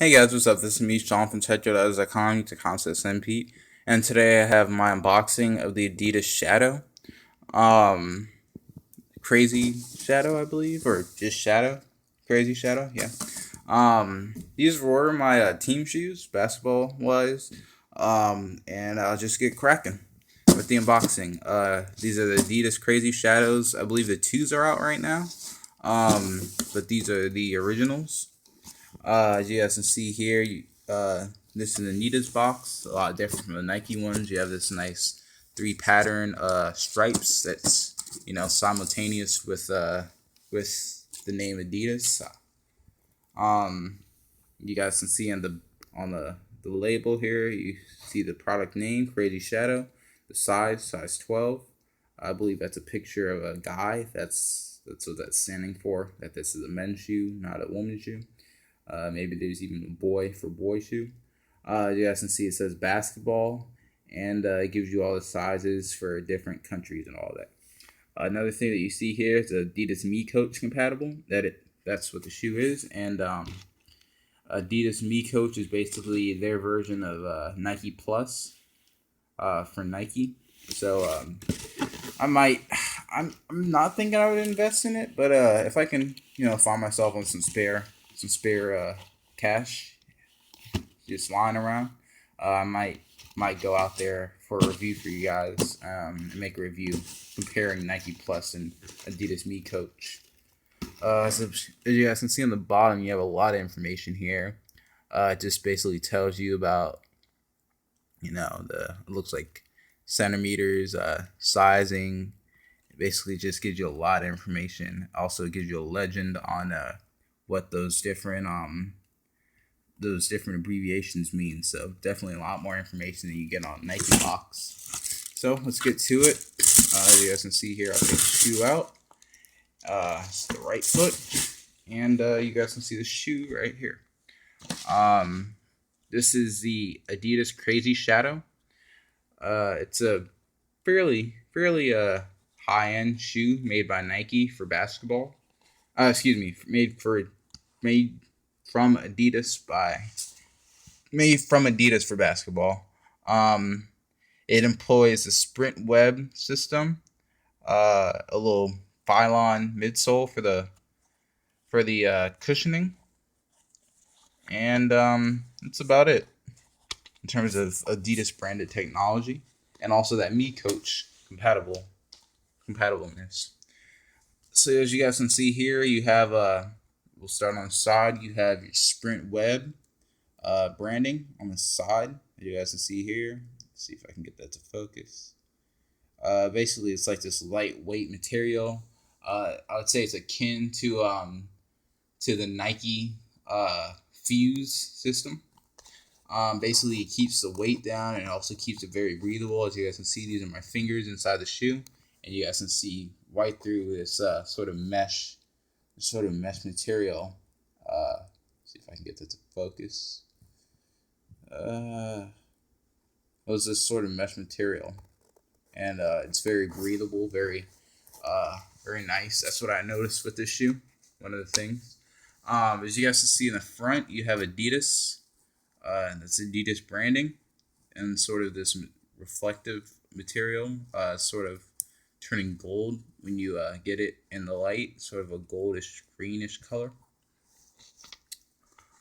Hey guys, what's up? This is me, Sean from CheckYourLetters.com, you to Concept Pete, and today I have my unboxing of the Adidas Shadow. Um, Crazy Shadow, I believe, or just Shadow? Crazy Shadow, yeah. These were my team shoes, basketball wise. And I'll just get cracking with the unboxing. These are the Adidas Crazy Shadows. I believe the twos are out right now. But these are the originals. As you guys can see here, this is the Adidas box. A lot different from the Nike ones. You have this nice three pattern stripes that's simultaneous with the name Adidas. Um, you guys can see on the label here, you see the product name Crazy Shadow, the size 12. I believe that's a picture of a guy. That's what that's standing for. That this is a men's shoe, not a woman's shoe. Maybe there's even a boy for boy shoe. You guys can see it says basketball, and it gives you all the sizes for different countries and all that. Another thing that you see here is Adidas Me Coach compatible. That's what the shoe is, and Adidas Me Coach is basically their version of Nike Plus for Nike. So I might. I'm not thinking I would invest in it, but if I can, find myself on some spare cash just lying around, I might go out there for a review for you guys and make a review comparing Nike Plus and Adidas Me Coach. So as you guys can see on the bottom, you have a lot of information here. It just basically tells you about it looks like centimeters, sizing. It basically just gives you a lot of information. Also, it gives you a legend on what those different abbreviations mean. So definitely a lot more information than you get on Nike box. So let's get to it. As you guys can see here, I'll take the shoe out. It's the right foot, and you guys can see the shoe right here. This is the Adidas Crazy Shadow. It's a fairly high end shoe made by Nike for basketball. Excuse me, made from Adidas by made from Adidas for basketball. Um, it employs the Sprint Web system, a little Phylon midsole for the cushioning, and that's about it in terms of Adidas branded technology, and also that Me Coach compatibleness. So as you guys can see here, you have we'll start on the side. You have your Sprint Web branding on the side. You guys can see here. Let's see if I can get that to focus. Basically, it's like this lightweight material. I would say it's akin to the Nike Fuse system. Basically, it keeps the weight down and it also keeps it very breathable. As you guys can see, these are my fingers inside the shoe, and you guys can see right through this sort of mesh material. See if I can get that to focus. It was this sort of mesh material, and it's very breathable, very nice. That's what I noticed with this shoe. One of the things. As you guys can see in the front, you have Adidas. That's Adidas branding, and sort of this reflective material, sort of turning gold when you get it in the light, sort of a goldish greenish color.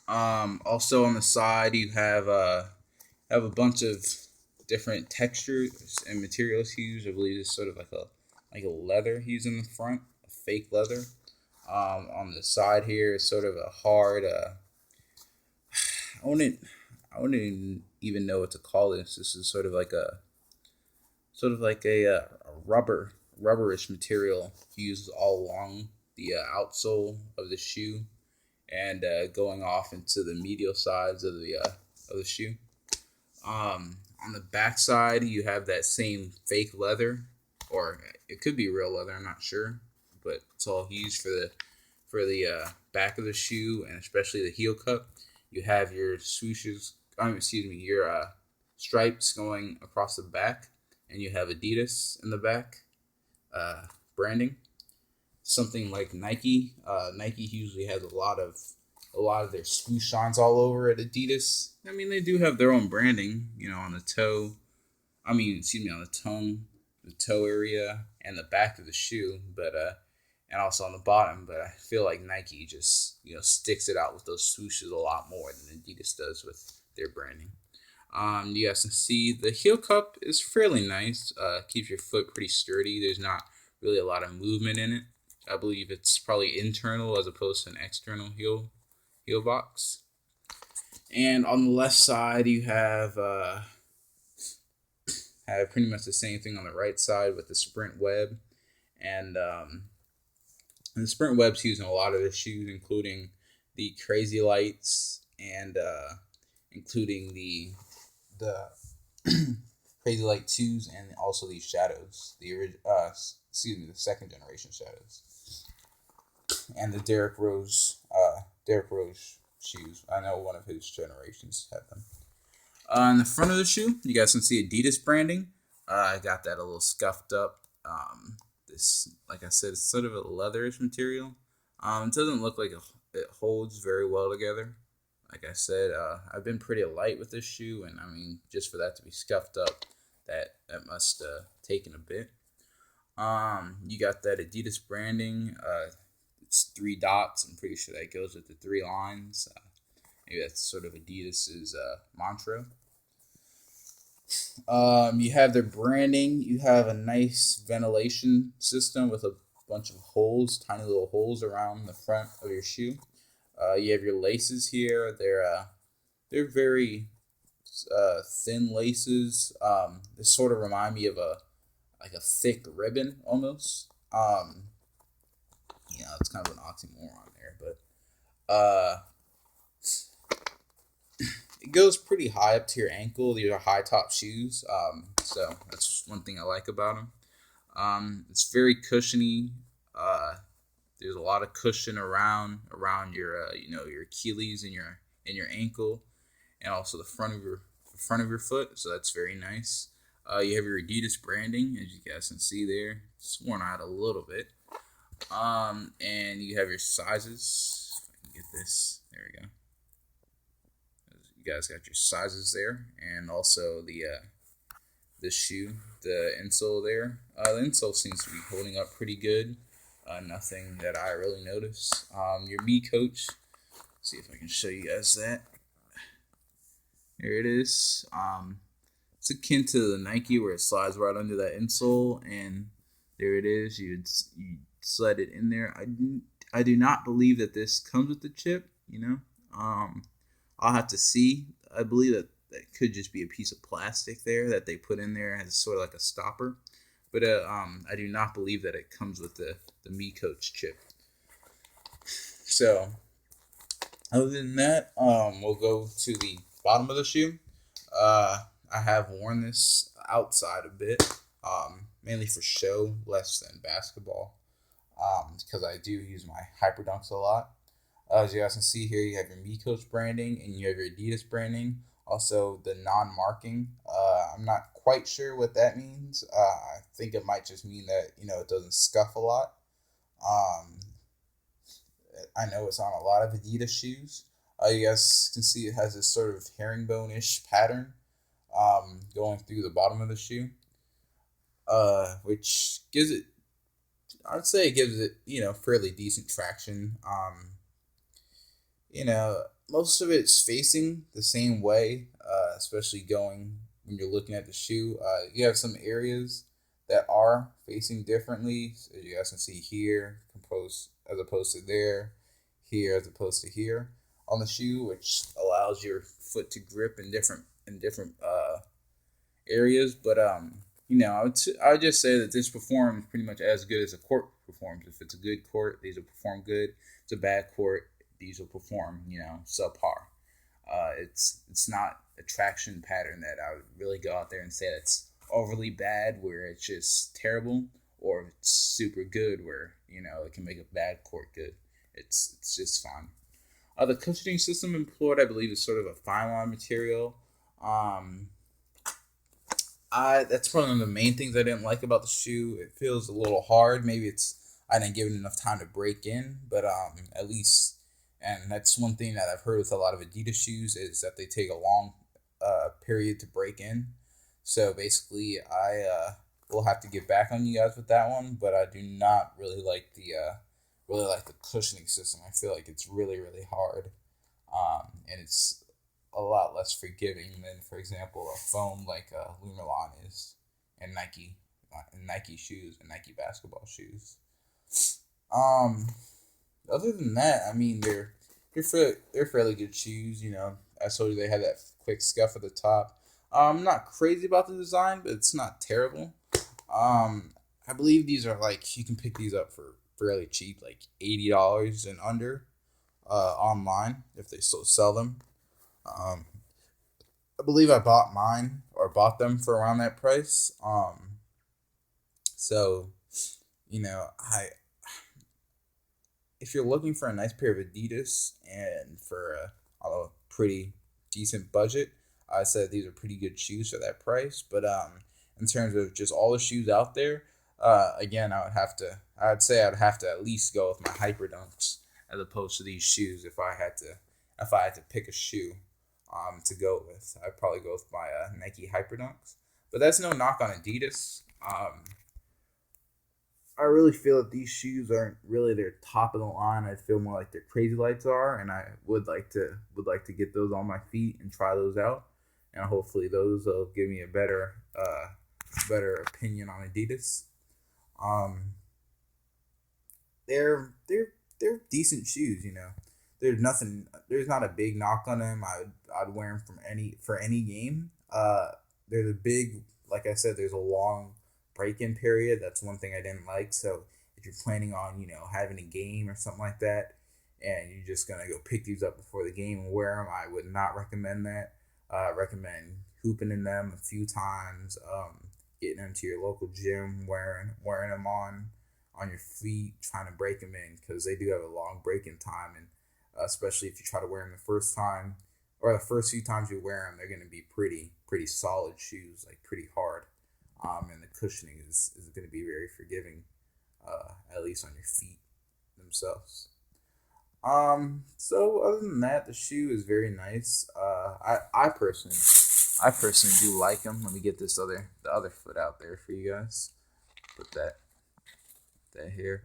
Also on the side, you have a bunch of different textures and materials used. I believe it's sort of like a leather used in the front, a fake leather. On the side here, it's sort of a hard. I wouldn't even know what to call this. This is sort of like a rubberish material used all along the outsole of the shoe, and going off into the medial sides of the shoe. On the back side, you have that same fake leather, or it could be real leather. I'm not sure, but it's all used for the back of the shoe, and especially the heel cup. You have your swooshes. Your stripes going across the back, and you have Adidas in the back branding. Something like Nike. Nike usually has a lot of a lot of their swoosh ons all over at Adidas. I mean, they do have their own branding, on the toe. I mean, excuse me, on the toe area, and the back of the shoe, but and also on the bottom. But I feel like Nike just sticks it out with those swooshes a lot more than Adidas does with their branding. You guys can see the heel cup is fairly nice. Keeps your foot pretty sturdy. There's not really a lot of movement in it. I believe it's probably internal as opposed to an external heel box. And on the left side, you have pretty much the same thing on the right side with the sprint web, and the sprint web's used in a lot of the shoes, including the crazy lights and including the crazy light twos, and also these shadows, the second generation shadows, and the Derrick Rose shoes. I know one of his generations had them. On the front of the shoe, you guys can see Adidas branding. I got that a little scuffed up. This, like I said, it's sort of a leatherish material. It doesn't look like it holds very well together. Like I said, I've been pretty light with this shoe, and I mean, just for that to be scuffed up, that must taken a bit. You got that Adidas branding. It's 3 dots. I'm pretty sure that goes with the 3 lines. Maybe that's sort of Adidas's mantra. You have their branding. You have a nice ventilation system with a bunch of holes, tiny little holes around the front of your shoe. You have your laces here. They're very thin laces. They sort of remind me of a thick ribbon almost. It's kind of an oxymoron there, but it goes pretty high up to your ankle. These are high top shoes, so that's one thing I like about them. It's very cushiony. There's a lot of cushion around your your Achilles and your ankle, and also the front of your foot. So that's very nice. You have your Adidas branding, as you guys can see there. It's worn out a little bit. And you have your sizes. If I can get this, there we go. You guys got your sizes there, and also the shoe, the insole there. The insole seems to be holding up pretty good. Nothing that I really notice. Your Me Coach. See if I can show you guys that. Here it is. It's akin to the Nike where it slides right under that insole, and there it is. You slide it in there. I do not believe that this comes with the chip. I'll have to see. I believe that could just be a piece of plastic there that they put in there as sort of like a stopper. But I do not believe that it comes with the Me Coach chip. So, other than that, we'll go to the bottom of the shoe. I have worn this outside a bit, mainly for show, less than basketball, because I do use my Hyperdunks a lot. As you guys can see here, you have your Me Coach branding and you have your Adidas branding. Also, the non-marking. I'm not quite sure what that means. I think it might just mean that it doesn't scuff a lot. I know it's on a lot of Adidas shoes. You guys can see it has this sort of herringbone-ish pattern going through the bottom of the shoe, which gives it, I'd say it gives it, fairly decent traction. Most of it's facing the same way, especially going when you're looking at the shoe. You have some areas that are facing differently. So you guys can see here, composed as opposed to there, here as opposed to here on the shoe, which allows your foot to grip in different areas. But I would just say that this performs pretty much as good as a court performs. If it's a good court, these will perform good. If it's a bad court, these will perform, subpar. It's not a traction pattern that I would really go out there and say that's overly bad, where it's just terrible, or it's super good, where it can make a bad court good. It's just fine. The cushioning system employed, I believe, is sort of a fine line material. That's probably one of the main things I didn't like about the shoe. It feels a little hard. Maybe I didn't give it enough time to break in, but at least And that's one thing that I've heard with a lot of Adidas shoes is that they take a long period to break in. So basically, I will have to get back on you guys with that one. But I do not really like the cushioning system. I feel like it's really hard, and it's a lot less forgiving than, for example, a foam like Lumerlon is, and Nike shoes and Nike basketball shoes. Um, Other than that, I mean, they're fairly good shoes. You know, I told you they had that quick scuff at the top. I'm not crazy about the design, but it's not terrible. Um, I believe these are like you can pick these up for fairly cheap, like $80 and under, online if they still sell them. Um, I believe I bought them for around that price. So you know, I if you're looking for a nice pair of Adidas and for a pretty decent budget, I said these are pretty good shoes for that price. But in terms of just all the shoes out there, again, I'd say I'd have to at least go with my Hyperdunks as opposed to these shoes if I had to pick a shoe to go with. I'd probably go with my Nike Hyperdunks. But that's no knock on Adidas. I really feel that these shoes aren't really their top of the line. I feel more like their Crazy Lights are, and I would like to get those on my feet and try those out, and hopefully those will give me a better opinion on Adidas. Um, they're decent shoes, you know. There's not a big knock on them. I'd wear them for any game. There's a big, like I said, there's a long break-in period. That's one thing I didn't like. So if you're planning on, having a game or something like that, and you're just gonna go pick these up before the game and wear them, I would not recommend that. Recommend hooping in them a few times, getting them to your local gym, wearing them on your feet, trying to break them in because they do have a long break-in time, and especially if you try to wear them the first time or the first few times you wear them, they're going to be pretty solid shoes, like pretty hard, and the cushioning is going to be very forgiving, at least on your feet themselves. So other than that, the shoe is very nice. I personally do like them. Let me get the other foot out there for you guys. Put that here.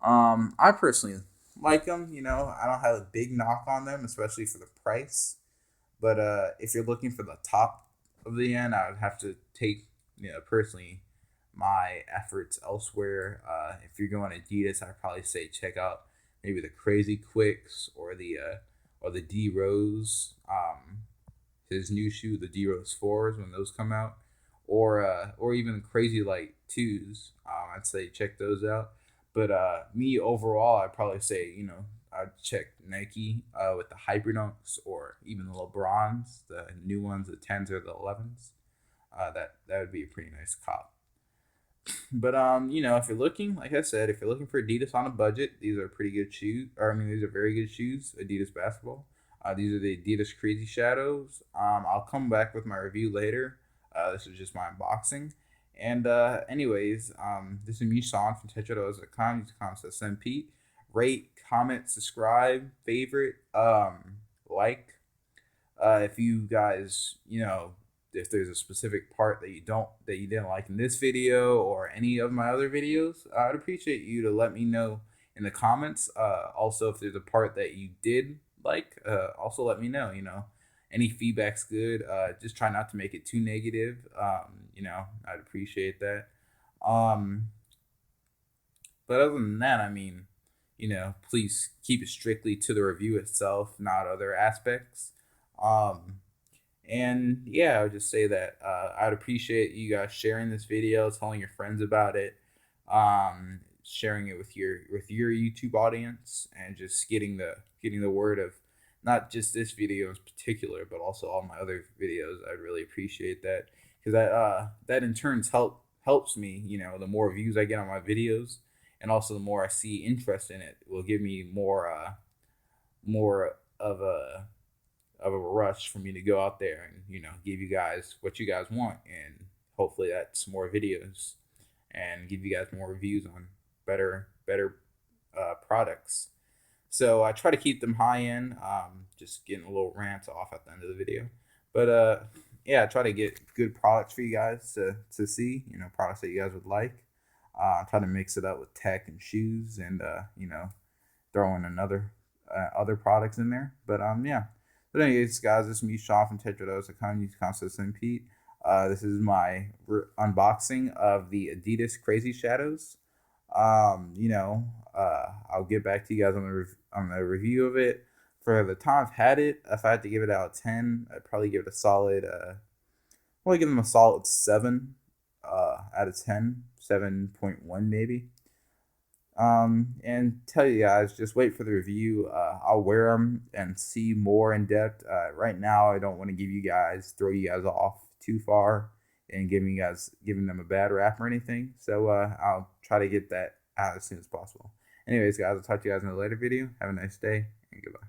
I personally like them. I don't have a big knock on them, especially for the price. But if you're looking for the top of the end, I would have to take, personally, my efforts elsewhere. If you're going Adidas, I'd probably say check out maybe the Crazy Quicks or the D Rose. His new shoe, the D Rose fours, when those come out, or even Crazy Light twos. I'd say check those out. But me overall, I'd probably say I'd check Nike with the Hyperdunks or even the LeBrons, the new ones, the 10s or the 11s. That would be a pretty nice cop. But if you're looking, like I said, if you're looking for Adidas on a budget, these are pretty good shoes. Or I mean, these are very good shoes. Adidas basketball. These are the Adidas Crazy Shadows. I'll come back with my review later. This is just my unboxing. And anyways, this is Musan from tetrados.com. Use the comments that send Pete. Rate, comment, subscribe, favorite, like. If you guys, if there's a specific part that you didn't like in this video or any of my other videos, I'd appreciate you to let me know in the comments. Also, if there's a part that you did like, also let me know. Any feedback's good. Just try not to make it too negative. I'd appreciate that. Um, but other than that, I mean, please keep it strictly to the review itself, not other aspects. Um, and yeah, I would just say that I'd appreciate you guys sharing this video, telling your friends about it, sharing it with your YouTube audience, and just getting the word of not just this video in particular, but also all my other videos. I'd really appreciate that because that in turn helps me. The more views I get on my videos, and also the more I see interest in it, will give me more of a rush for me to go out there and give you guys what you guys want, and hopefully that's more videos and give you guys more reviews on better products. So I try to keep them high end. Just getting a little rant off at the end of the video. But yeah, I try to get good products for you guys to see. Products that you guys would like. I try to mix it up with tech and shoes, and throw in another other products in there. But yeah. But anyways, guys, this is me, Sean from Tetrados.com. Use Concept and Pete. This is my unboxing of the Adidas Crazy Shadows. I'll get back to you guys on the review of it. For the time I've had it, if I had to give it out of 10, I'd probably give it a solid. Well, give them a solid 7 out of 10, 7.1 maybe. And tell you guys, just wait for the review. I'll wear them and see more in depth. Right now, I don't want to throw you guys off too far and giving them a bad rap or anything. So I'll try to get that out as soon as possible. Anyways, guys, I'll talk to you guys in a later video. Have a nice day and goodbye.